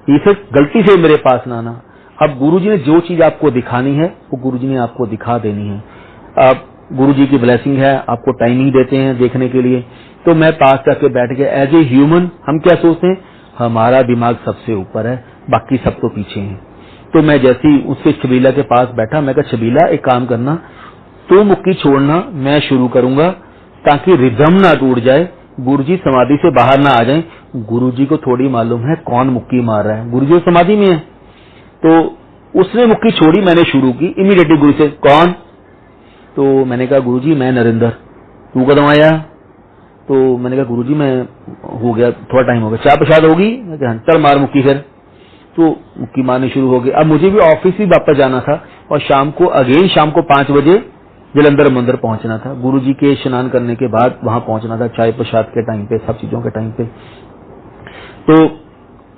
ये सिर्फ गलती से मेरे पास ना आना। अब गुरुजी ने जो चीज आपको दिखानी है वो गुरुजी ने आपको दिखा देनी है। अब गुरुजी की ब्लेसिंग है, आपको टाइमिंग देते हैं देखने के लिए। तो मैं पास जाके बैठ गया। एज ए ह्यूमन हम क्या सोचते हैं, हमारा दिमाग सबसे ऊपर है, बाकी सब तो पीछे हैं। तो मैं जैसे ही उसके छबीला के पास बैठा, मैं कहा छबीला एक काम करना, तू मुक्की छोड़ना, मैं शुरू करूंगा ताकि रिदम ना टूट जाए, गुरुजी समाधि से बाहर ना आ जाएं। गुरुजी को थोड़ी मालूम है कौन मुक्की मार रहा है, गुरुजी समाधि में है। तो उसने मुक्की छोड़ी, मैंने शुरू की। इमीडिएटली गुरु से कौन, तो मैंने कहा गुरुजी मैं नरेंद्र। तू कदम आया, तो मैंने कहा गुरुजी मैं हो गया, थोड़ा टाइम हो गया। चाय प्रसाद होगी, मैं कहा चल मार मुक्की फिर। तो मुक्की मारनी शुरू हो गई। अब मुझे भी ऑफिस ही वापस जाना था और शाम को 5 बजे जलंधर मंदिर पहुंचना था। गुरुजी के स्नान करने के बाद वहां पहुंचना था, चाय प्रसाद के टाइम पे, सब चीजों के टाइम पे। तो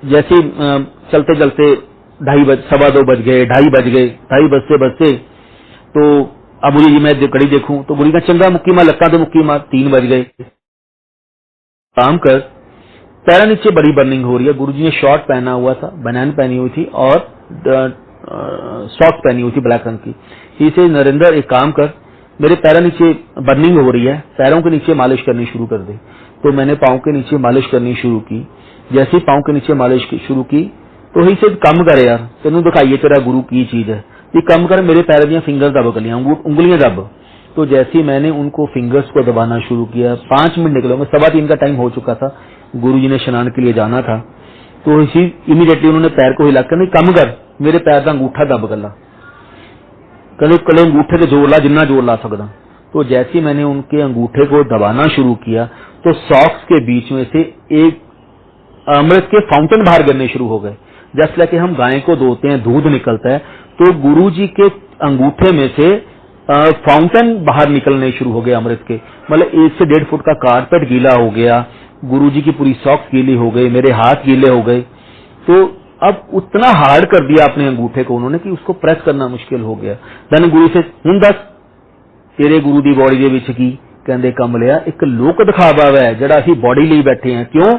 जैसे चलते चलते 2:15 बज गए, 2:30 बजते बजते तो अब मुझे मैं घड़ी देखूं तो गुरु का चंगा मुक्की मार, लगता तो मुक्की मार। 3 बज गए। काम कर, पैरा नीचे बड़ी बर्निंग हो रही है। गुरुजी ने शॉर्ट पहना हुआ था, बनैन पहनी हुई थी और सॉक्स पहनी हुई थी ब्लैक रंग की। इसे नरेंद्र एक काम कर, मेरे पैरा नीचे बर्निंग हो रही है, पैरों के नीचे मालिश करनी शुरू कर दे। तो मैंने पांव के नीचे मालिश करनी शुरू की। जैसे ही पांव के नीचे मालिश शुरू की तो ही से कम कर यार, तेन दिखाइए तेरा गुरु की चीज है, ये कम कर, मेरे पैर दियां फिंगर्स दब गलियां, उंगलियां दब। तो जैसे ही मैंने उनको फिंगर्स को दबाना शुरू किया, 5 मिनट निकले होंगे, 3:15 का टाइम हो चुका था, गुरुजी ने स्नान के लिए जाना था। तो इसी इमीडिएटली उन्होंने पैर को हिलाकर नहीं कम कर, मेरे पैर का अंगूठा दब गला, कले कले अंगूठे के जोर ला जिन्ना जोर ला सकता। तो जैसे ही मैंने उनके अंगूठे को दबाना शुरू किया तो सॉक्स के बीच में से एक अमृत के फाउंटेन बाहर गिरने शुरू हो गए। जैसे लाइक हम गाय को धोते हैं, दूध निकलता है, तो गुरुजी के अंगूठे में से फाउंटेन बाहर निकलने शुरू हो गए अमृत के। मतलब 1 से 1.5 फुट का कारपेट गीला हो गया, गुरुजी की पूरी सॉक्स गीली हो गई, मेरे हाथ गीले हो गए। तो अब उतना हार्ड कर दिया अपने अंगूठे को उन्होंने कि उसको प्रेस करना मुश्किल हो गया। मैंने गुरु से हूं दस तेरे गुरु दी बॉडी दे विच की, कहंदे कमलिया एक लोक दिखावा है जड़ा असीं बॉडी ਲਈ बैठे हैं। क्यों,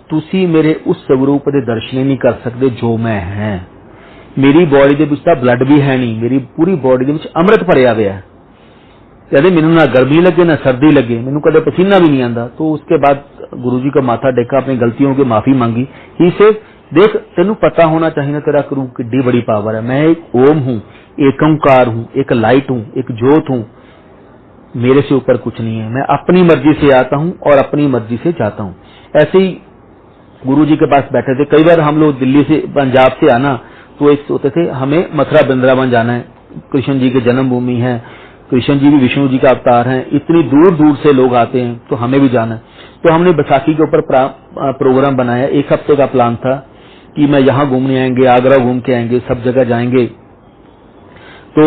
तुसी मेरे उस स्वरूप दे दर्शन नहीं कर सकते जो मैं है। मेरी बॉडी दे विच तां ब्लड भी है नहीं, मेरी पूरी बॉडी दे विच अमृत भरिया हुआ है। कहते मैनू ना गर्मी लगे ना सर्दी लगे, मैनू कदे पसीना भी नहीं आता। तो उसके बाद गुरुजी का माथा टेका, अपनी गलतियों की माफी मांगी। ही से देख तेनू पता होना चाहिए ना तेरा गुरु किड्डी बड़ी पावर है। मैं एक ओम हूं, एक ओंकार हूं, एक लाइट हूं, एक ज्योत हूं, मेरे से ऊपर कुछ नहीं है। मैं अपनी मर्जी से आता हूं और अपनी मर्जी से जाता हूं। ऐसे ही गुरुजी के पास बैठे थे। कई बार हम लोग दिल्ली से पंजाब से आना तो एक सोचते थे हमें मथुरा वृंदावन जाना है, कृष्ण जी की जन्मभूमि है, कृष्ण जी भी विष्णु जी का अवतार हैं, इतनी दूर दूर से लोग आते हैं तो हमें भी जाना है। तो हमने बैसाखी के ऊपर प्रोग्राम बनाया। 1 हफ्ते का प्लान था कि मैं यहाँ घूमने आएंगे, आगरा घूम के आएंगे, सब जगह जाएंगे। तो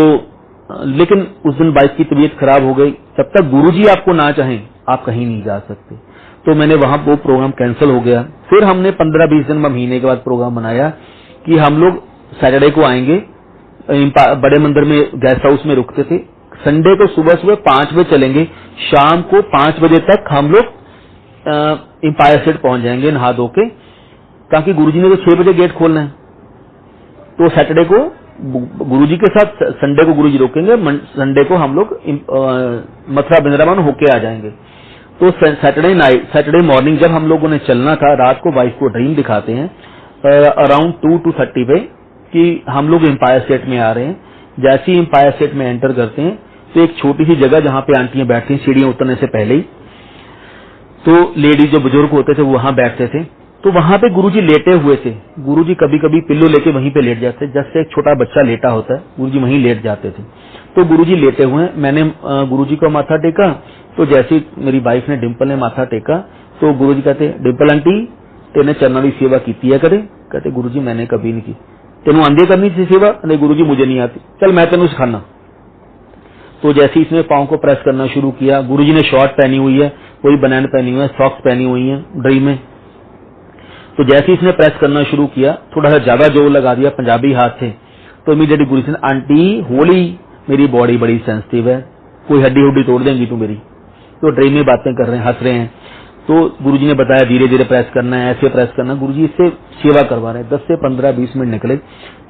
लेकिन उस दिन बाइक की तबीयत खराब हो गई। जब तक गुरुजी आपको ना चाहें आप कहीं नहीं जा सकते। तो मैंने वहां वो प्रोग्राम कैंसिल हो गया। फिर हमने 15-20 दिन महीने के बाद प्रोग्राम बनाया कि हम लोग सैटरडे को आएंगे, बड़े मंदिर में गेस्ट हाउस में रुकते थे। संडे को सुबह सुबह 5 बजे चलेंगे, शाम को 5 बजे तक हम लोग एम्पायर स्टेट पहुंच जाएंगे नहा धो के, ताकि गुरुजी ने तो 6 बजे गेट खोलना है। तो सैटरडे को गुरुजी के साथ, संडे को गुरुजी रोकेंगे, संडे को हम लोग मथुरा वृंदावन होके आ जाएंगे। तो सैटरडे मॉर्निंग जब हम लोगों ने चलना था, रात को वाइफ को ड्रीम दिखाते हैं अराउंड 2:30 पे कि हम लोग एम्पायर स्टेट में आ रहे हैं। जैसे ही एम्पायर स्टेट में एंटर करते हैं तो एक छोटी सी जगह जहां पे आंटियां बैठती हैं सीढ़ियां उतरने से पहले ही, तो लेडीज जो बुजुर्ग होते थे वो वहां बैठते थे। तो वहां पे गुरुजी लेटे हुए थे। गुरुजी कभी कभी पिल्लो लेके वहीं पे लेट जाते, जैसे एक छोटा बच्चा लेटा होता है गुरुजी वहीं लेट जाते थे। तो गुरुजी लेटे हुए हैं, मैंने गुरुजी को माथा टेका। तो जैसे मेरी वाइफ ने, डिम्पल ने माथा टेका तो गुरुजी कहते, डिम्पल आंटी तेने चरणों की सेवा की है कदे? कहते गुरुजी मैंने कभी नहीं की। तेनू आंधी करनी थी सेवा? नहीं गुरुजी मुझे नहीं आती, चल मैं तेनू सिखाना। तो जैसे इसने पांव को प्रेस करना शुरू किया, गुरुजी ने शॉर्ट पहनी हुई है, कोई बनैन पहनी हुई है, सॉक्स पहनी हुई है ड्रीम में। तो जैसे इसने प्रेस करना शुरू किया, थोड़ा सा ज्यादा जोर लगा दिया, पंजाबी हाथ थे। तो इमीडिएटली गुरुजी ने, आंटी होली मेरी बॉडी बड़ी सेंसिटिव है, कोई हड्डी हुड्डी तोड़ देंगी तू मेरी। तो ड्रीम में बातें कर रहे हैं, हंस रहे हैं। तो गुरुजी ने बताया धीरे धीरे प्रेस करना है, ऐसे प्रेस करना। गुरुजी इससे सेवा करवा रहे हैं। 10 से 15-20 मिनट निकले।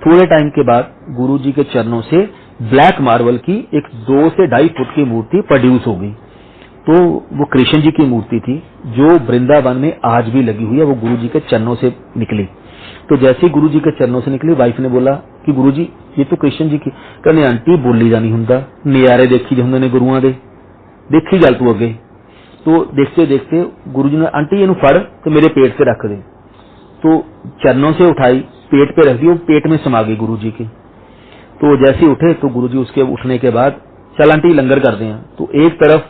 थोड़े टाइम के बाद गुरुजी के चरणों से ब्लैक मार्बल की एक 2 से 2.5 फुट की मूर्ति प्रोड्यूस हो गई। तो वो कृष्ण जी की मूर्ति थी जो वृंदावन में आज भी लगी हुई है। वो गुरुजी के चरणों से निकली। तो जैसे ही गुरुजी के चरणों से निकली, वाइफ ने बोला कि गुरुजी ये तो कृष्ण जी की। कहने आंटी बोली जानी हुंदा, नजारे देखी जाते ने गुरुआं दे, देखी गल तू अगे। तो देखते देखते गुरुजी ने आंटी इनू फड़ तो मेरे पेट से रख दे। तो चरणों से उठाई, पेट पे रख दी, वो पेट में समा गई गुरुजी के। तो जैसे उठे तो गुरुजी उसके उठने के बाद चल आंटी लंगर करते हैं। तो एक तरफ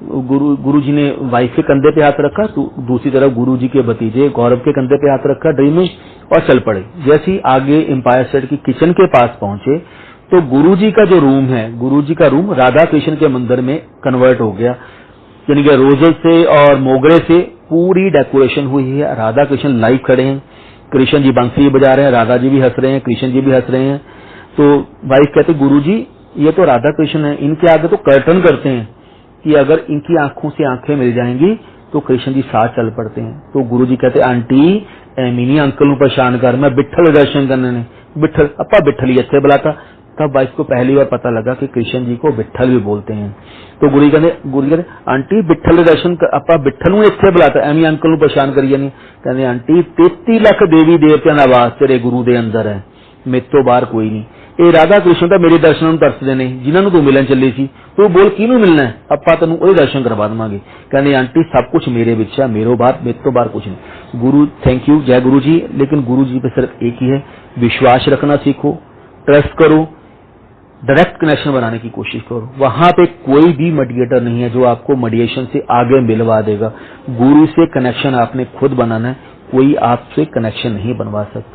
गुरुजी ने वाइफ के कंधे पे हाथ रखा, तो दूसरी तरफ गुरुजी के भतीजे गौरव के कंधे पे हाथ रखा ड्रीम में और चल पड़े। जैसे ही आगे एम्पायर स्टेट की किचन के पास पहुंचे तो गुरुजी का जो रूम है, गुरुजी का रूम राधा कृष्ण के मंदिर में कन्वर्ट हो गया। यानी कि रोजेस से और मोगरे से पूरी डेकोरेशन हुई है। राधा कृष्ण लाइव खड़े हैं, कृष्ण जी बंसी बजा रहे हैं, राधा जी भी हंस रहे हैं, कृष्ण जी भी हंस रहे हैं। तो वाइफ कहते गुरुजी ये तो राधा कृष्ण है, इनके आगे तो कर्टन करते हैं कि अगर इनकी आंखों से आंखें मिल जाएंगी तो कृष्ण जी साथ चल पड़ते हैं। तो गुरुजी कहते आंटी एमिनी अंकल नूं परेशान कर, मैं बिठल दर्शन करने ने। बिठल अपा बिठल ही इत्थे बुलाता। तब वाइफ को पहली बार पता लगा कि कृष्ण जी को बिठल भी बोलते हैं। तो गुरुजी कहते आंटी बिठल दर्शन अपा बिठल नूं इत्थे बुलाता, एवं अंकल नूं परेशान करी जानी। कहते आंटी 33 लाख देवी देवतियां दा वास तेरे गुरु दे अंदर है, मेरे तो बाहर कोई नहीं। ਇਹ ਰਾਧਾ ਕ੍ਰਿਸ਼ਨ ਤਾਂ ਮੇਰੇ ਦਰਸ਼ਨਾਂ ਨੂੰ ਤਰਸਦੇ ਨੇ ਜਿਨ੍ਹਾਂ ਨੂੰ ਤੂੰ ਮਿਲਣ ਚੱਲੀ ਸੀ। ਤੂੰ ਬੋਲ ਕਿਹਨੂੰ ਮਿਲਣਾ ਹੈ, ਆਪਾਂ ਤੈਨੂੰ ਉਹਦੇ ਦਰਸ਼ਨ ਕਰਵਾ ਦੇਵਾਂਗੇ। ਕਹਿੰਦੇ ਆਂਟੀ सब कुछ मेरे विच है, मेरे तो बाहर कुछ नहीं। गुरु थैंक यू, जय गुरु जी। लेकिन गुरु जी पे सिर्फ एक ही है, विश्वास रखना सीखो, ट्रस्ट करो, डायरेक्ट कनेक्शन बनाने की कोशिश करो। वहां पे कोई भी मीडिएटर नहीं है जो आपको मीडिएशन से आगे मिलवा देगा। गुरु से कनेक्शन आपने खुद बनाना है, कोई आपसे कनेक्शन नहीं बनवा सकता।